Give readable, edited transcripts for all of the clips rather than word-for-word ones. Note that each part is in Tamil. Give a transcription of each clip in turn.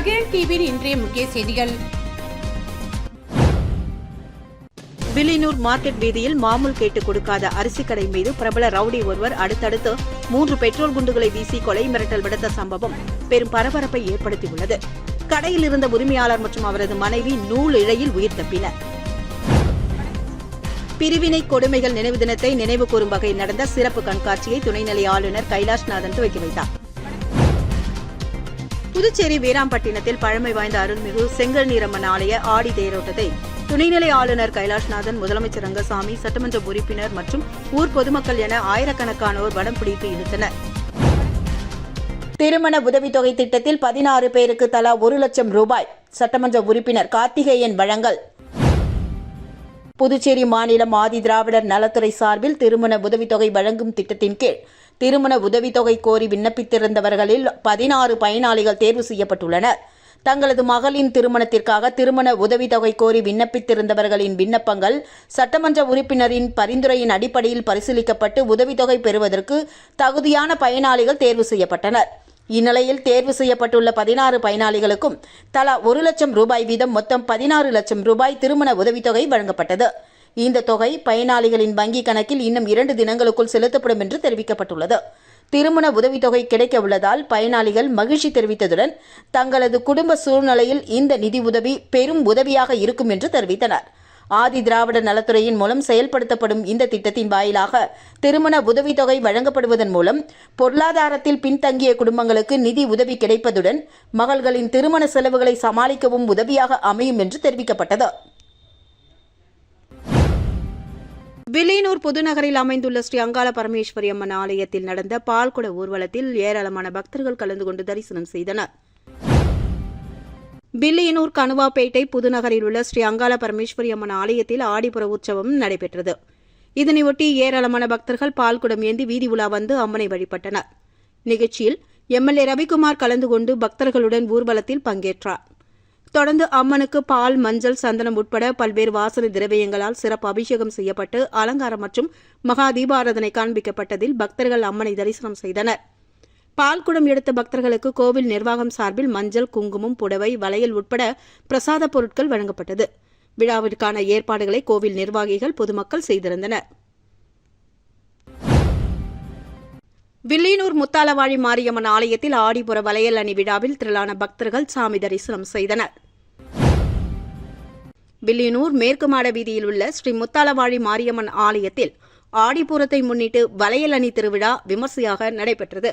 மகிழ் டிவியின் இன்றைய முக்கிய செய்திகள். வில்லியனூர் மார்க்கெட் வீதியில் மாமூல் கேட்டு கொடுக்காத அரிசி கடை மீது பிரபல ரவுடி ஒருவர் அடுத்தடுத்து 3 பெட்ரோல் குண்டுகளை வீசி கொலை மிரட்டல் விடுத்த சம்பவம் பெரும் பரபரப்பை ஏற்படுத்தியுள்ளது. கடையில் இருந்த உரிமையாளர் மற்றும் அவரது மனைவி நூல் இழையில் உயிர் தப்பினர். பிரிவினை கொடுமைகள் நினைவு தினத்தை நினைவு கூறும் வகையில் நடந்த சிறப்பு கண்காட்சியை துணைநிலை ஆளுநர் கைலாஷ்நாதன் துவக்கி வைத்தார். புதுச்சேரி வீராம்பட்டினத்தில் பழமை வாய்ந்த அருள்மிகு செங்கல்நீரம்மன் ஆலய ஆடி தேரோட்டத்தை துணைநிலை ஆளுநர் கைலாஷ்நாதன், முதலமைச்சர் ரங்கசாமி, சட்டமன்ற உறுப்பினர் மற்றும் ஊர் பொதுமக்கள் என ஆயிரக்கணக்கானோர் வடம் பிடித்து இழுத்தனர். திருமண உதவித்தொகை திட்டத்தில் 16 பேருக்கு தலா 1 லட்சம் ரூபாய் சட்டமன்ற உறுப்பினர் கார்த்திகேயன் வழங்கல். புதுச்சேரி மாநிலம் ஆதி திராவிடர் நலத்துறை சார்பில் திருமண உதவித்தொகை வழங்கும் திட்டத்தின் கீழ் திருமண உதவித்தொகை கோரி விண்ணப்பித்திருந்தவர்களில் 16 பயனாளிகள் தேர்வு செய்யப்பட்டுள்ளனர். தங்களது மகளின் திருமணத்திற்காக திருமண உதவித்தொகை கோரி விண்ணப்பித்திருந்தவர்களின் விண்ணப்பங்கள் சட்டமன்ற உறுப்பினரின் பரிந்துரையின் அடிப்படையில் பரிசீலிக்கப்பட்டு உதவித்தொகை பெறுவதற்கு தகுதியான பயனாளிகள் தேர்வு செய்யப்பட்டனர். இந்நிலையில் தேர்வு செய்யப்பட்டுள்ள 16 பயனாளிகளுக்கும் தலா 1 லட்சம் ரூபாய் வீதம் மொத்தம் 16 லட்சம் ரூபாய் திருமண உதவித்தொகை வழங்கப்பட்டது. இந்த தொகை பயனாளிகளின் வங்கிக் கணக்கில் இன்னும் 2 தினங்களுக்குள் செலுத்தப்படும் என்று தெரிவிக்கப்பட்டுள்ளது. திருமண உதவித்தொகை கிடைக்க உள்ளதால் பயனாளிகள் மகிழ்ச்சி தெரிவித்ததுடன் தங்களது குடும்ப சூழ்நிலையில் இந்த நிதி உதவி பெரும் உதவியாக இருக்கும் என்று தெரிவித்தனர். ஆதி திராவிட நலத்துறையின் மூலம் செயல்படுத்தப்படும் இந்த திட்டத்தின் வாயிலாக திருமண உதவித்தொகை வழங்கப்படுவதன் மூலம் பொருளாதாரத்தில் பின்தங்கிய குடும்பங்களுக்கு நிதி உதவி கிடைப்பதுடன் மகள்களின் திருமண செலவுகளை சமாளிக்கவும் உதவியாக அமையும் என்று தெரிவிக்கப்பட்டது. வில்லியனூர் புதுநகரில் அமைந்துள்ள ஸ்ரீ அங்காள பரமேஸ்வரி அம்மன் ஆலயத்தில் நடந்த பால்குட ஊர்வலத்தில் ஏராளமான பக்தர்கள் கலந்து கொண்டு தரிசனம் செய்தனர். வில்லியனூர் கணுவாப்பேட்டை புதுநகரில் உள்ள ஸ்ரீ அங்காள பரமேஸ்வரி அம்மன் ஆலயத்தில் ஆடிப்புற உற்சவம் நடைபெற்றது. இதனையொட்டி ஏராளமான பக்தர்கள் பால்குடம் ஏந்தி வீதி உலா வந்து அம்மனை வழிபட்டனர். நிகழ்ச்சியில் எம்எல்ஏ ரவிக்குமார் கலந்து கொண்டு பக்தர்களுடன் ஊர்வலத்தில் பங்கேற்றார். தொடர்ந்து அம்மனுக்கு பால், மஞ்சள், சந்தனம் உட்பட பல்வேறு வாசனை திரவியங்களால் சிறப்பு அபிஷேகம் செய்யப்பட்டு அலங்காரம் மற்றும் மகா தீபாராதனை காண்பிக்கப்பட்டதில் பக்தர்கள் அம்மனை தரிசனம் செய்தனர். பால்குடம் எடுத்த பக்தர்களுக்கு கோவில் நிர்வாகம் சார்பில் மஞ்சள், குங்குமம், புடவை, வளையல் உட்பட பிரசாத பொருட்கள் வழங்கப்பட்டது. விழாவிற்கான ஏற்பாடுகளை கோவில் நிர்வாகிகள், பொதுமக்கள் செய்திருந்தனர். வில்லியனூர் முத்தாலவாழி மாரியம்மன் ஆலயத்தில் ஆடிப்புற வளையல் அணி விழாவில் திரளான பக்தர்கள் சாமி தரிசனம் செய்தனர். வில்லியனூர் மேற்கு மாட வீதியில் உள்ள ஸ்ரீ முத்தாலவாழி மாரியம்மன் ஆலயத்தில் ஆடிப்பூரத்தை முன்னிட்டு வளையல் அணி திருவிழா விமர்சையாக நடைபெற்றது.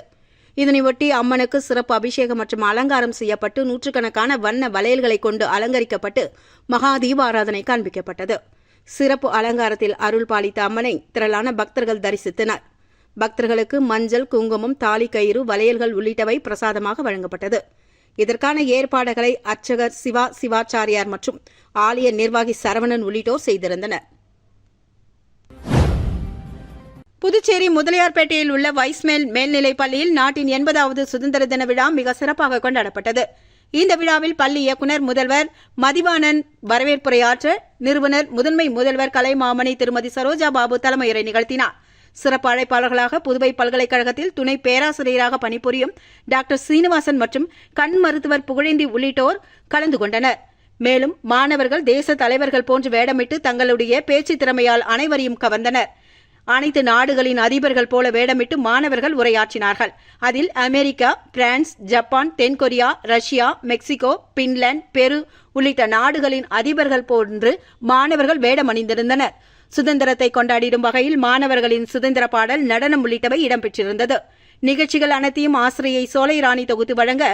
இதனையொட்டி அம்மனுக்கு சிறப்பு அபிஷேகம் மற்றும் அலங்காரம் செய்யப்பட்டு நூற்றுக்கணக்கான வண்ண வளையல்களை கொண்டு அலங்கரிக்கப்பட்டு மகா தீபாராதனை காண்பிக்கப்பட்டது. சிறப்பு அலங்காரத்தில் அருள் பாலித்த அம்மனை திரளான பக்தர்கள் தரிசித்தனர். பக்தர்களுக்கு மஞ்சள், குங்குமம், தாலி கயிறு, வளையல்கள் உள்ளிட்டவை பிரசாதமாக வழங்கப்பட்டது. இதற்கான ஏற்பாடுகளை அர்ச்சகர் சிவாச்சாரியார் மற்றும் ஆலய நிர்வாகி சரவணன் உள்ளிட்டோர் செய்திருந்தனர். புதுச்சேரி முதலியார்பேட்டையில் உள்ள வைஸ்மேல் மேல்நிலைப் பள்ளியில் நாட்டின் 80வது சுதந்திர தின விழா மிக சிறப்பாக கொண்டாடப்பட்டது. இந்த விழாவில் பள்ளி இயக்குநர் முதல்வர் மதிவாணன் வரவேற்புரையாற்ற நிறுவனர் முதன்மை முதல்வர் கலைமாமணி திருமதி சரோஜா பாபு தலைமையுரை நிகழ்த்தினார். சிறப்பு அழைப்பாளர்களாக புதுவை பல்கலைக்கழகத்தில் துணை பேராசிரியராக பணிபுரியும் டாக்டர் சீனிவாசன் மற்றும் கண் மருத்துவர் புகழேந்தி உள்ளிட்டோர் கலந்து கொண்டனர். மேலும் மாணவர்கள் தேச தலைவர்கள் போன்று வேடமிட்டு தங்களுடைய பேச்சு திறமையால் அனைவரையும் கவர்ந்தனர். அனைத்து நாடுகளின் அதிபர்கள் போல வேடமிட்டு மாணவர்கள் உரையாற்றினார்கள். அதில் அமெரிக்கா, பிரான்ஸ், ஜப்பான், தென்கொரியா, ரஷ்யா, மெக்சிகோ, பின்லாந்து, பெரு உள்ளிட்ட நாடுகளின் அதிபர்கள் போன்று மாணவர்கள் வேடமணிந்திருந்தனர். சுதந்திரத்தை கொண்டாடிடும் வகையில் மாணவர்களின் சுதந்திர பாடல், நடனம் உள்ளிட்டவை இடம்பெற்றிருந்தது. நிகழ்ச்சிகள் அனைத்தையும் ஆசிரியை சோலை ராணி தொகுத்து வழங்க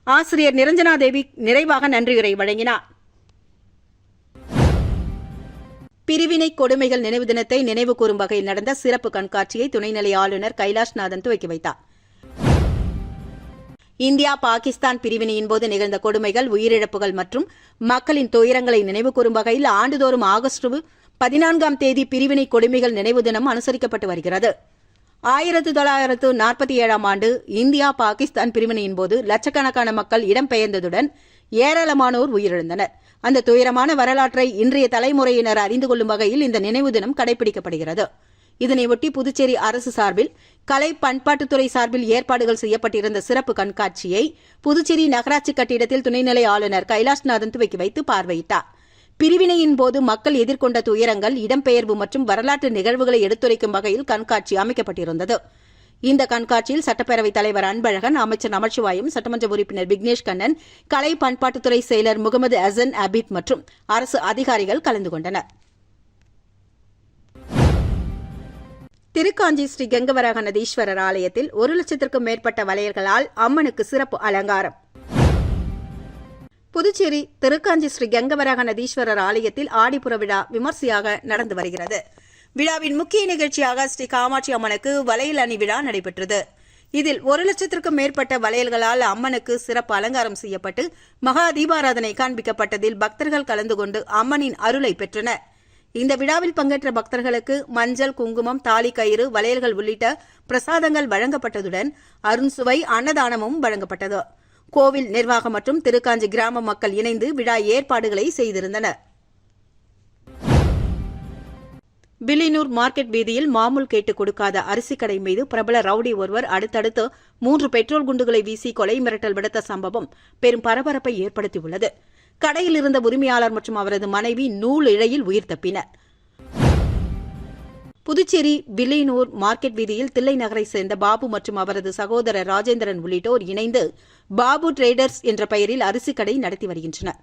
ஆசிரியர் நிரஞ்சனா தேவி நிறைவாக நன்றியுரை வழங்கினார். பிரிவினை கொடுமைகள் நினைவு தினத்தை நினைவு கூறும் வகையில் நடந்த சிறப்பு கண்காட்சியை துணைநிலை ஆளுநர் கைலாஷ்நாதன் துவக்கி வைத்தார். இந்தியா பாகிஸ்தான் பிரிவினையின் போது நிகழ்ந்த கொடுமைகள், உயிரிழப்புகள் மற்றும் மக்களின் துயரங்களை நினைவு கூறும் வகையில் ஆண்டுதோறும் ஆகஸ்ட் 14ஆம் தேதி பிரிவினை கொடுமைகள் நினைவு தினம் அனுசரிக்கப்பட்டு வருகிறது. 1947ஆம் ஆண்டு இந்தியா பாகிஸ்தான் பிரிவினையின் போது லட்சக்கணக்கான மக்கள் இடம்பெயர்ந்ததுடன் ஏராளமானோர் உயிரிழந்தனர். அந்த துயரமான வரலாற்றை இன்றைய தலைமுறையினர் அறிந்து கொள்ளும் வகையில் இந்த நினைவு தினம் கடைபிடிக்கப்படுகிறது. இதனையொட்டி புதுச்சேரி அரசு சார்பில் கலை பண்பாட்டுத்துறை சார்பில் ஏற்பாடுகள் செய்யப்பட்டிருந்த சிறப்பு கண்காட்சியை புதுச்சேரி நகராட்சி கட்டிடத்தில் துணைநிலை ஆளுநர் கைலாஷ்நாதன் துவக்கி வைத்து பார்வையிட்டார். பிரிவினையின் போது மக்கள் எதிர்கொண்ட துயரங்கள், இடம்பெயர்வு மற்றும் வரலாற்று நிகழ்வுகளை எடுத்துரைக்கும் வகையில் கண்காட்சி அமைக்கப்பட்டிருந்தது. இந்த கண்காட்சியில் சட்டப்பேரவைத் தலைவர் அன்பழகன், அமைச்சர் நமச்சிவாயம், சட்டமன்ற உறுப்பினர் விக்னேஷ் கண்ணன், கலை பண்பாட்டுத்துறை செயலர் முகமது அசன் அபீத் மற்றும் அரசு அதிகாரிகள் கலந்து கொண்டனர். திருக்காஞ்சி ஸ்ரீ கங்கவராகநதீஸ்வரர் ஆலயத்தில் 1,00,000க்கும் மேற்பட்ட வளையல்களால் அம்மனுக்கு சிறப்பு அலங்காரம். புதுச்சேரி திருக்காஞ்சி ஸ்ரீ கங்கவராகநதீஸ்வரர் ஆலயத்தில் ஆடிப்புற விழா விமர்சையாக நடந்து வருகிறது. விழாவின் முக்கிய நிகழ்ச்சியாக ஸ்ரீ காமாட்சி அம்மனுக்கு வளையல் அணி விழா நடைபெற்றது. இதில் 1,00,000க்கும் மேற்பட்ட வளையல்களால் அம்மனுக்கு சிறப்பு அலங்காரம் செய்யப்பட்டு மகா தீபாராதனை காண்பிக்கப்பட்டதில் பக்தர்கள் கலந்து கொண்டு அம்மனின் அருளை பெற்றனர். இந்த விழாவில் பங்கேற்ற பக்தர்களுக்கு மஞ்சள், குங்குமம், தாலி கயிறு, வளையல்கள் உள்ளிட்ட பிரசாதங்கள் வழங்கப்பட்டதுடன் அருண்சுவை அன்னதானமும் வழங்கப்பட்டது. கோவில் நிர்வாகம் மற்றும் திருக்காஞ்சி கிராம மக்கள் இணைந்து விழா ஏற்பாடுகளை செய்திருந்தனர். வில்லியனூர் மார்க்கெட் வீதியில் மாமூல் கேட்டு கொடுக்காத அரிசி கடை மீது பிரபல ரவுடி ஒருவர் அடுத்தடுத்து 3 பெட்ரோல் குண்டுகளை வீசி கொலை மிரட்டல் விடுத்த சம்பவம் பெரும் பரபரப்பை ஏற்படுத்தியுள்ளது. கடையில் இருந்த உரிமையாளர் மற்றும் அவரது மனைவி நூல் இழையில் உயிர் தப்பினர். புதுச்சேரி வில்லியனூர் மார்க்கெட் வீதியில் தில்லை நகரை சேர்ந்த பாபு மற்றும் அவரது சகோதரர் ராஜேந்திரன் உள்ளிட்டோர் இணைந்து பாபு டிரேடர்ஸ் என்ற பெயரில் அரிசி கடை நடத்தி வருகின்றனர்.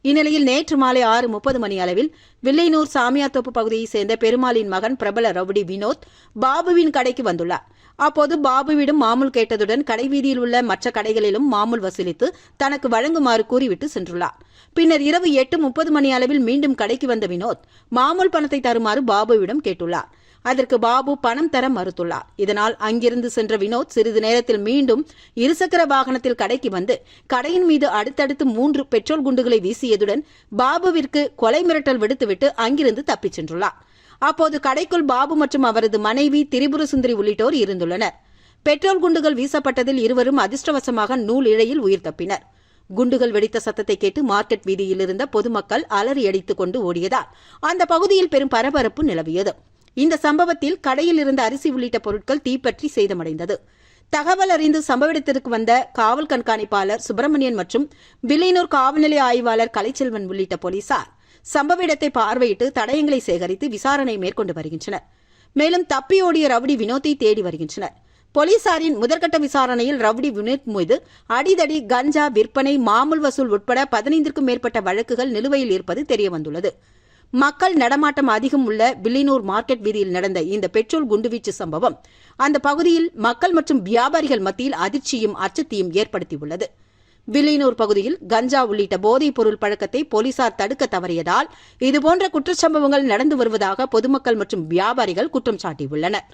இந்நிலையில் நேற்று மாலை 6:30 மணி அளவில் வில்லியனூர் சாமியாத்தோப்பு பகுதியைச் சேர்ந்த பெருமாளின் மகன் பிரபல ரவுடி வினோத் பாபுவின் கடைக்கு வந்துள்ளார். அப்போது பாபுவிடம் மாமூல் கேட்டதுடன் கடைவீதியில் உள்ள மற்ற கடைகளிலும் மாமூல் வசூலித்து தனக்கு வழங்குமாறு கூறிவிட்டு சென்றுள்ளார். பின்னர் இரவு 8:30 மணி அளவில் மீண்டும் கடைக்கு வந்த வினோத் மாமூல் பணத்தை தருமாறு பாபுவிடம் கேட்டுள்ளார். அதற்கு பாபு பணம் தர மறுத்துள்ளார். இதனால் அங்கிருந்து சென்ற வினோத் சிறிது நேரத்தில் மீண்டும் இருசக்கர வாகனத்தில் கடைக்கு வந்து கடையின் மீது அடுத்தடுத்து 3 பெட்ரோல் குண்டுகளை வீசியதுடன் பாபுவிற்கு கொலை மிரட்டல் விடுத்துவிட்டு அங்கிருந்து தப்பிச் சென்றுள்ளார். அப்போது கடைக்குள் பாபு மற்றும் அவரது மனைவி திரிபுர சுந்தரி உள்ளிட்டோர் இருந்துள்ளனர். பெட்ரோல் குண்டுகள் வீசப்பட்டதில் இருவரும் அதிர்ஷ்டவசமாக நூல் இழையில் உயிர் தப்பினர். குண்டுகள் வெடித்த சத்தத்தை கேட்டு மார்க்கெட் வீதியில் இருந்த பொதுமக்கள் அலறியடித்துக் கொண்டு ஓடியதால் அந்த பகுதியில் பெரும் பரபரப்பு நிலவியது. இந்த சம்பவத்தில் கடையில் இருந்த அரிசி உள்ளிட்ட பொருட்கள் தீப்பற்றி சேதமடைந்தது. தகவல் அறிந்து சம்பவ இடத்திற்கு வந்த காவல் கண்காணிப்பாளர் சுப்பிரமணியன் மற்றும் வில்லியனூர் காவல்நிலைய ஆய்வாளர் கலைச்செல்வன் உள்ளிட்ட போலீசார் சம்பவ இடத்தை பார்வையிட்டு தடயங்களை சேகரித்து விசாரணை மேற்கொண்டு வருகின்றனர். மேலும் தப்பியோடிய ரவுடி வினோத்தை தேடி வருகின்றனர். போலீசாரின் முதற்கட்ட விசாரணையில் ரவுடி வினோத் மீது அடிதடி, கஞ்சா விற்பனை, மாமூல் வசூல் உட்பட 15க்கும் மேற்பட்ட வழக்குகள் நிலுவையில் இருப்பது தெரியவந்துள்ளது. மக்கள் நடமாட்டம் அதிகம் உள்ள வில்லியனூர் மார்க்கெட் வீதியில் நடந்த இந்த பெட்ரோல் குண்டுவீச்சு சம்பவம் அந்த பகுதியில் மக்கள் மற்றும் வியாபாரிகள் மத்தியில் அதிர்ச்சியும் அச்சத்தையும் ஏற்படுத்தியுள்ளது. வில்லியனூர் பகுதியில் கஞ்சா உள்ளிட்ட போதைப் பொருள் பழக்கத்தை போலீசார் தடுக்க தவறியதால் இதுபோன்ற குற்றச்சம்பவங்கள் நடந்து வருவதாக பொதுமக்கள் மற்றும் வியாபாரிகள் குற்றம் சாட்டியுள்ளனர்.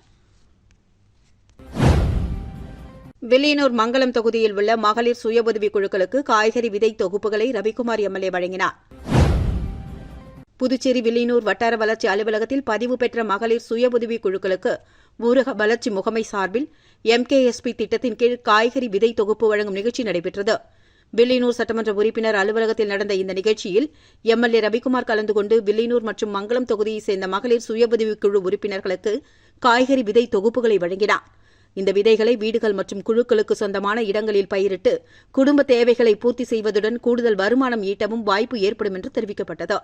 வில்லியனூர் மங்கலம் தொகுதியில் உள்ள மகளிர் சுய உதவிக் குழுக்களுக்கு காய்கறி விதை தொகுப்புகளை ரவிக்குமார் எம்எல்ஏ வழங்கினார். புதுச்சேரி வில்லியனூர் வட்டார வளர்ச்சி அலுவலகத்தில் பதிவு பெற்ற மகளிர் சுய உதவிக் குழுக்களுக்கு ஊரக வளர்ச்சி முகமை சார்பில் MKSP திட்டத்தின் கீழ் காய்கறி விதை தொகுப்பு வழங்கும் நிகழ்ச்சி நடைபெற்றது. வில்லியனூர் சட்டமன்ற உறுப்பினர் அலுவலகத்தில் நடந்த இந்த நிகழ்ச்சியில் எம்எல்ஏ ரவிக்குமார் கலந்து கொண்டு வில்லியனூர் மற்றும் மங்கலம் தொகுதியைச் சேர்ந்த மகளிர் சுய உதவிக் குழு உறுப்பினர்களுக்கு காய்கறி விதை தொகுப்புகளை வழங்கினார். இந்த விதைகளை வீடுகள் மற்றும் குழுக்களுக்கு சொந்தமான இடங்களில் பயிரிட்டு குடும்ப தேவைகளை பூர்த்தி செய்வதுடன் கூடுதல் வருமானம் ஈட்டவும் வாய்ப்பு ஏற்படும் என்று தெரிவிக்கப்பட்டது.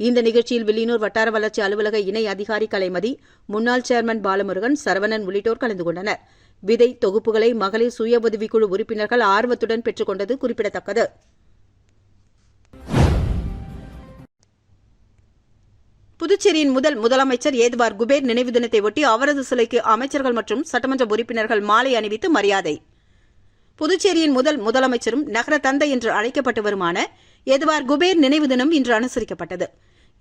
இந்த நிகழ்ச்சியில் வில்லியனூர் வட்டார வளர்ச்சி அலுவலக இணை அதிகாரி கலைமதி, முன்னாள் சேர்மன் பாலமுருகன், சரவணன் உள்ளிட்டோர் கலந்து கொண்டனர். விதை தொகுப்புகளை மகளிர் சுய உதவிக்குழு உறுப்பினர்கள் ஆர்வத்துடன் பெற்றுக் கொண்டது குறிப்பிடத்தக்கது. புதுச்சேரியின் முதலமைச்சர் ஏதுவார் குபேர் நினைவு தினத்தை ஒட்டி அவரது சிலைக்கு அமைச்சர்கள் மற்றும் சட்டமன்ற உறுப்பினர்கள் மாலை அணிவித்து மரியாதை. புதுச்சேரியின் முதலமைச்சரும் நகர தந்தை என்று அழைக்கப்பட்டு வருமான ஏதுவார் குபேர் நினைவு தினம் இன்று அனுசரிக்கப்பட்டது.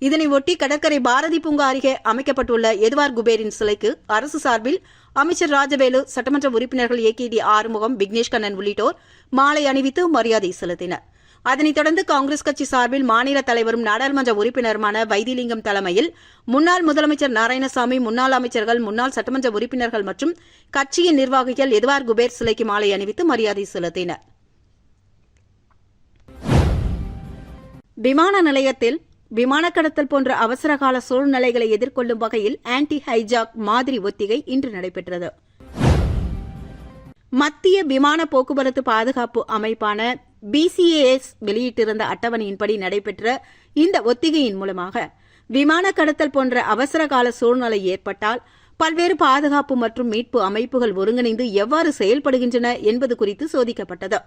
இதனையொட்டி கடற்கரை பாரதி பூங்கா அருகே அமைக்கப்பட்டுள்ள ஏதுவார் குபேரின் சிலைக்கு அரசு சார்பில் அமைச்சர் ராஜவேலு, சட்டமன்ற உறுப்பினர்கள் AKD ஆறுமுகம், விக்னேஷ் கண்ணன் உள்ளிட்டோர் மாலை அணிவித்து மரியாதை செலுத்தினர். அதனைத் தொடர்ந்து காங்கிரஸ் கட்சி சார்பில் மாநில தலைவரும் நாடாளுமன்ற உறுப்பினருமான வைத்திலிங்கம் தலைமையில் முன்னாள் முதலமைச்சர் நாராயணசாமி, முன்னாள் அமைச்சர்கள், முன்னாள் சட்டமன்ற உறுப்பினர்கள் மற்றும் கட்சியின் நிர்வாகிகள் ஏதுவார் குபேர் சிலைக்கு மாலை அணிவித்து மரியாதை செலுத்தினர். விமான நிலையத்தில் விமான கடத்தல் போன்ற அவசரகால சூழ்நிலைகளை எதிர்கொள்ளும் வகையில் ஆன்டி ஹைஜாக் மாதிரி ஒத்திகை இன்று நடைபெற்றது. மத்திய விமான போக்குவரத்து பாதுகாப்பு அமைப்பான BCAS வெளியிட்டிருந்த அட்டவணையின்படி நடைபெற்ற இந்த ஒத்திகையின் மூலமாக விமான கடத்தல் போன்ற அவசரகால சூழ்நிலை ஏற்பட்டால் பல்வேறு பாதுகாப்பு மற்றும் மீட்பு அமைப்புகள் ஒருங்கிணைந்து எவ்வாறு செயல்படுகின்றன என்பது குறித்து சோதிக்கப்பட்டது.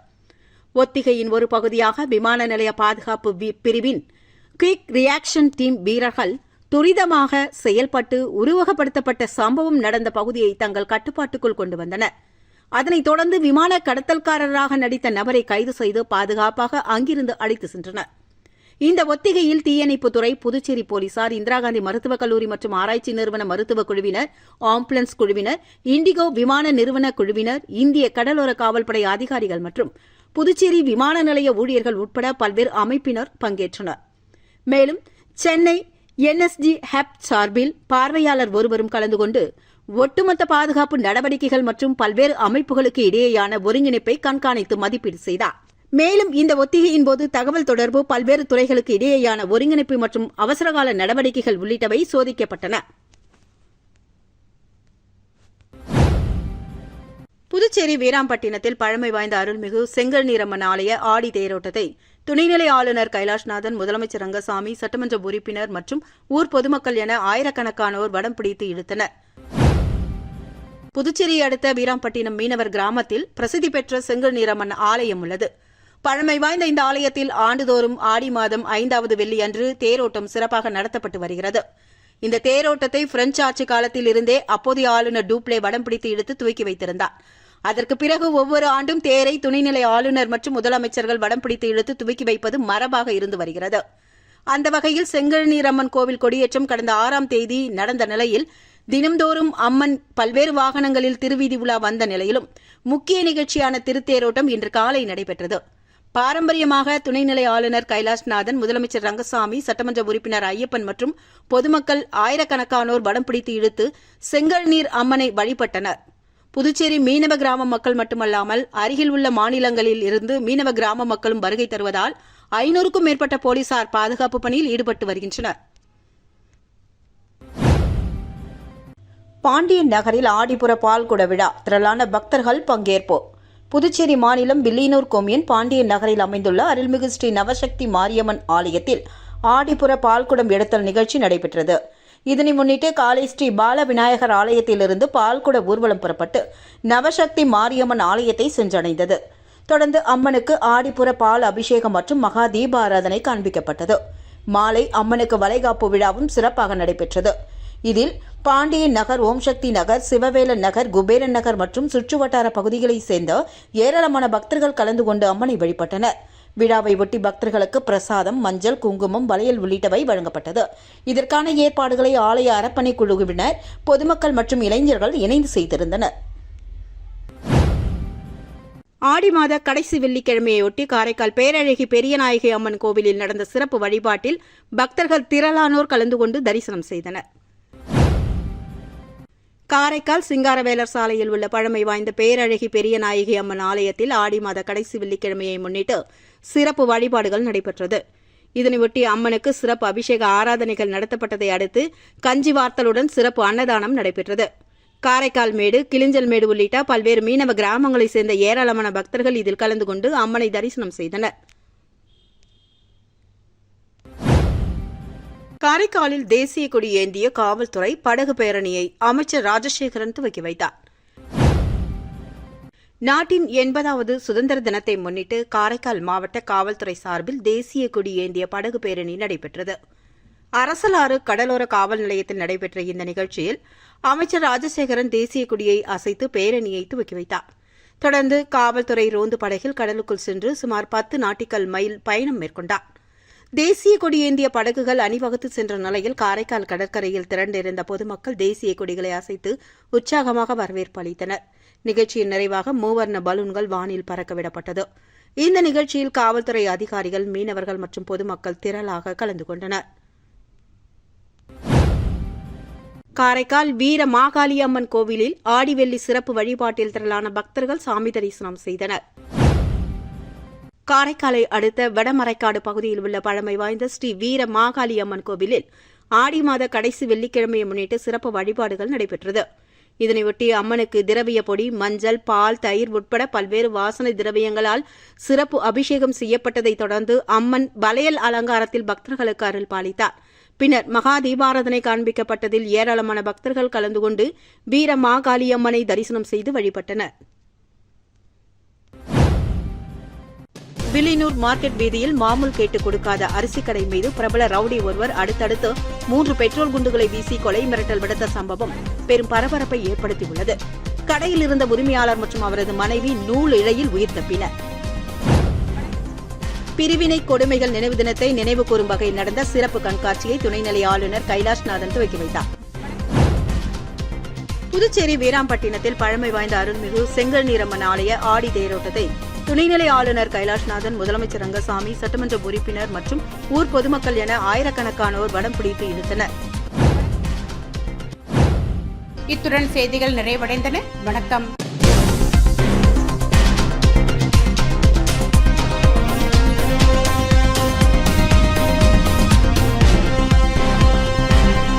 ஒத்திகையின் ஒரு பகுதியாக விமான நிலைய பாதுகாப்பு பிரிவின் குயிக் ரியாக்ஷன் டீம் வீரர்கள் துரிதமாக செயல்பட்டு உருவகப்படுத்தப்பட்ட சம்பவம் நடந்த பகுதியை தங்கள் கட்டுப்பாட்டுக்குள் கொண்டு வந்தனர். அதனைத் தொடர்ந்து விமான கடத்தல்காரராக நடித்த நபரை கைது செய்து பாதுகாப்பாக அங்கிருந்து அழைத்து சென்றனர். இந்த ஒத்திகையில் தீயணைப்புத்துறை, புதுச்சேரி போலீசார், இந்திரா காந்தி மருத்துவக் கல்லூரி மற்றும் ஆராய்ச்சி நிறுவன மருத்துவக் குழுவினர், ஆம்புலன்ஸ் குழுவினர், இண்டிகோ விமான நிறுவன குழுவினர், இந்திய கடலோர காவல்படை அதிகாரிகள் மற்றும் புதுச்சேரி விமான நிலைய ஊழியர்கள் உட்பட பல்வேறு அமைப்பினர் பங்கேற்றனர். மேலும் சென்னை NSG ஹப் சார்பில் பார்வையாளர் ஒருவரும் கலந்து கொண்டு ஒட்டுமொத்த பாதுகாப்பு நடவடிக்கைகள் மற்றும் பல்வேறு அமைப்புகளுக்கு இடையேயான ஒருங்கிணைப்பை கண்காணித்து மதிப்பீடு செய்தார். மேலும் இந்த ஒத்திகையின் போது தகவல் தொடர்பு, பல்வேறு துறைகளுக்கு இடையேயான ஒருங்கிணைப்பு மற்றும் அவசரகால நடவடிக்கைகள் உள்ளிட்டவை சோதிக்கப்பட்டன. புதுச்சேரி வீராம்பட்டினத்தில் பழமை வாய்ந்த அருள்மிகு செங்கல்நீரம்மன் ஆலய ஆடி தேரோட்டத்தை துணைநிலை ஆளுநர் கைலாஷ்நாதன், முதலமைச்சர் ரங்கசாமி, சட்டமன்ற உறுப்பினர் மற்றும் ஊர் பொதுமக்கள் என ஆயிரக்கணக்கானோர் வடம் பிடித்து இழுத்தனர். புதுச்சேரியை அடுத்த வீராம்பட்டினம் மீனவர் கிராமத்தில் பிரசித்தி பெற்ற செங்கல்நீரம்மன் ஆலயம் உள்ளது. பழமை வாய்ந்த இந்த ஆலயத்தில் ஆண்டுதோறும் ஆடி மாதம் 5வது வெள்ளி அன்று தேரோட்டம் சிறப்பாக நடத்தப்பட்டு வருகிறது. இந்த தேரோட்டத்தை பிரெஞ்சு ஆட்சி காலத்தில் இருந்தே அப்போதைய ஆளுநர் டூப்ளே வடம் பிடித்து இழுத்து துவக்கி வைத்திருந்தார். அதற்கு பிறகு ஒவ்வொரு ஆண்டும் தேரை துணைநிலை ஆளுநர் மற்றும் முதலமைச்சர்கள் வடம் பிடித்து இழுத்து துவக்கி வைப்பது மரபாக இருந்து வருகிறது. அந்த வகையில் செங்கல்நீரம்மன் கோவில் கொடியேற்றம் கடந்த 6ஆம் தேதி நடந்த நிலையில் தினம்தோறும் அம்மன் பல்வேறு வாகனங்களில் திருவீதி உலா வந்த நிலையிலும் முக்கிய நிகழ்ச்சியான திருத்தேரோட்டம் இன்று காலை நடைபெற்றது. பாரம்பரியமாக துணைநிலை ஆளுநர் கைலாஷ்நாதன், முதலமைச்சர் ரங்கசாமி, சட்டமன்ற உறுப்பினர் ஐயப்பன் மற்றும் பொதுமக்கள் ஆயிரக்கணக்கானோர் வடம் பிடித்து இழுத்து செங்கல்நீர் அம்மனை வழிபட்டனர். புதுச்சேரி மீனவ கிராம மக்கள் மட்டுமல்லாமல் அருகில் உள்ள மாநிலங்களில் இருந்து மீனவ கிராம மக்களும் வருகை தருவதால் 500க்கும் மேற்பட்ட போலீசார் பாதுகாப்பு பணியில் ஈடுபட்டு வருகின்றனர். பாண்டியன் நகரில் ஆடிப்புற பால்குட விழா, திரளான பக்தர்கள் பங்கேற்பு. புதுச்சேரி மாநிலம் வில்லியனூர் கொம்யூன் பாண்டியன் நகரில் அமைந்துள்ள அருள்மிகு ஸ்ரீ நவசக்தி மாரியம்மன் ஆலயத்தில் ஆடிப்புற பால்குடம் எடுத்தல் நிகழ்ச்சி நடைபெற்றது. இதனை முன்னிட்டு காலை ஸ்ரீ பால விநாயகர் ஆலயத்திலிருந்து பால்குட ஊர்வலம் புறப்பட்டு நவசக்தி மாரியம்மன் ஆலயத்தை சென்றடைந்தது. தொடர்ந்து அம்மனுக்கு ஆடிப்புற பால் அபிஷேகம் மற்றும் மகா தீபாராதனை காண்பிக்கப்பட்டது. மாலை அம்மனுக்கு வளைகாப்பு விழாவும் சிறப்பாக நடைபெற்றது. இதில் பாண்டியன் நகர், ஓம் சக்தி நகர், சிவவேலன் நகர், குபேரன் நகர் மற்றும் சுற்றுவட்டார பகுதிகளைச் சேர்ந்த ஏராளமான பக்தர்கள் கலந்து கொண்டு அம்மனை வழிபட்டனர். விழாவை ஒட்டி பக்தர்களுக்கு பிரசாதம், மஞ்சள், குங்குமம், வளையல் உள்ளிட்டவை வழங்கப்பட்டது. இதற்கான ஏற்பாடுகளை ஆலய அறப்பணி குழுவினர், பொதுமக்கள் மற்றும் இளைஞர்கள் இணைந்து செய்திருந்தனர். ஆடி மாத கடைசி வெள்ளிக்கிழமையொட்டி காரைக்கால் பேரழகி பெரியநாயகி அம்மன் கோவிலில் நடந்த சிறப்பு வழிபாட்டில் பக்தர்கள் திரளானோர் கலந்து கொண்டு தரிசனம் செய்தனர். காரைக்கால் சிங்காரவேலர் சாலையில் உள்ள பழமை வாய்ந்த பேரழகி பெரியநாயகி அம்மன் ஆலயத்தில் ஆடி மாத கடைசி வெள்ளிக்கிழமையை முன்னிட்டு சிறப்பு வழிபாடுகள் நடைபெற்றது. இதனையொட்டி அம்மனுக்கு சிறப்பு அபிஷேக ஆராதனைகள் நடத்தப்பட்டதை அடுத்து கஞ்சி வார்த்தலுடன் சிறப்பு அன்னதானம் நடைபெற்றது. காரைக்கால் மேடு, கிளிஞ்சல் மேடு உள்ளிட்ட பல்வேறு மீனவ கிராமங்களைச் சேர்ந்த ஏராளமான பக்தர்கள் இதில் கலந்து கொண்டு அம்மனை தரிசனம் செய்தனர். காரைக்காலில் தேசிய கொடி ஏந்திய காவல்துறை படகு பேரணியை அமைச்சர் ராஜசேகரன் துவக்கி வைத்தார். நாட்டின் 80வது சுதந்திர தினத்தை முன்னிட்டு காரைக்கால் மாவட்ட காவல்துறை சார்பில் தேசிய கொடி ஏந்திய படகு பேரணி நடைபெற்றது. அரசலாறு கடலோர காவல் நிலையத்தில் நடைபெற்ற இந்த நிகழ்ச்சியில் அமைச்சர் ராஜசேகரன் தேசிய கொடியை அசைத்து பேரணியை துவக்கி வைத்தார். தொடர்ந்து காவல்துறை ரோந்து படகில் கடலுக்குள் சென்று சுமார் 10 நாட்டிக்கல் மைல் பயணம் மேற்கொண்டார். தேசிய கொடி ஏந்திய படகுகள் அணிவகுத்து சென்ற நிலையில் காரைக்கால் கடற்கரையில் திரண்டிருந்த பொதுமக்கள் தேசிய கொடிகளை அசைத்து உற்சாகமாக வரவேற்பு அளித்தனர். நிகழ்ச்சியின் நிறைவாக மூவர்ண பலூன்கள் வானில் பறக்கவிடப்பட்டது. இந்த நிகழ்ச்சியில் காவல்துறை அதிகாரிகள், மீனவர்கள் மற்றும் பொதுமக்கள் திரளாக கலந்து கொண்டனர். காரைக்கால் வீர மாகாளி அம்மன் கோவிலில் ஆடிவெள்ளி சிறப்பு வழிபாட்டில் திரளான பக்தர்கள் சாமி தரிசனம் செய்தனர். காரைக்காலை அடுத்த வடமரைக்காடு பகுதியில் உள்ள பழமை வாய்ந்த ஸ்ரீ வீர மாகாளி அம்மன் கோவிலில் ஆடி மாத கடைசி வெள்ளிக்கிழமையை முன்னிட்டு சிறப்பு வழிபாடுகள் நடைபெற்றது. இதனையொட்டி அம்மனுக்கு திரவிய பொடி, மஞ்சள், பால், தயிர் உட்பட பல்வேறு வாசனை திரவியங்களால் சிறப்பு அபிஷேகம் செய்யப்பட்டதைத் தொடர்ந்து அம்மன் வளையல் அலங்காரத்தில் பக்தர்களுக்கு அருள் பாலித்தார். பின்னர் மகா தீபாராதனை காண்பிக்கப்பட்டதில் ஏராளமான பக்தர்கள் கலந்து கொண்டு வீர மாகாளி அம்மனை தரிசனம் செய்து வழிபட்டனர். வில்லியனூர் மார்க்கெட் வீதியில் மாமூல் கேட்டுக் கொடுக்காத அரிசி கடை மீது பிரபல ரவுடி ஒருவர் அடுத்தடுத்து 3 பெட்ரோல் குண்டுகளை வீசி கொலை மிரட்டல் விடுத்த சம்பவம் பெரும் பரபரப்பை ஏற்படுத்தியுள்ளது. கடையில் இருந்த உரிமையாளர் மற்றும் அவரது மனைவி நூல் இழையில் உயிர் தப்பினர். பிரிவினை கொடுமைகள் நினைவு தினத்தை நினைவு கூறும் வகையில் நடந்த சிறப்பு கண்காட்சியை துணைநிலை ஆளுநர் கைலாஷ்நாதன் துவக்கி வைத்தார். புதுச்சேரி வீராம்பட்டினத்தில் பழமை வாய்ந்த அருள்மிகு செங்கல் நீரம்மன் ஆலய ஆடி தேரோட்டத்தை துணைநிலை ஆளுநர் கைலாஷ்நாதன், முதலமைச்சர் ரங்கசாமி, சட்டமன்ற உறுப்பினர் மற்றும் ஊர் பொதுமக்கள் என ஆயிரக்கணக்கானோர் வடம் பிடித்து இழுத்தனர். இத்துடன் செய்திகள் நிறைவடைந்தன. வணக்கம்.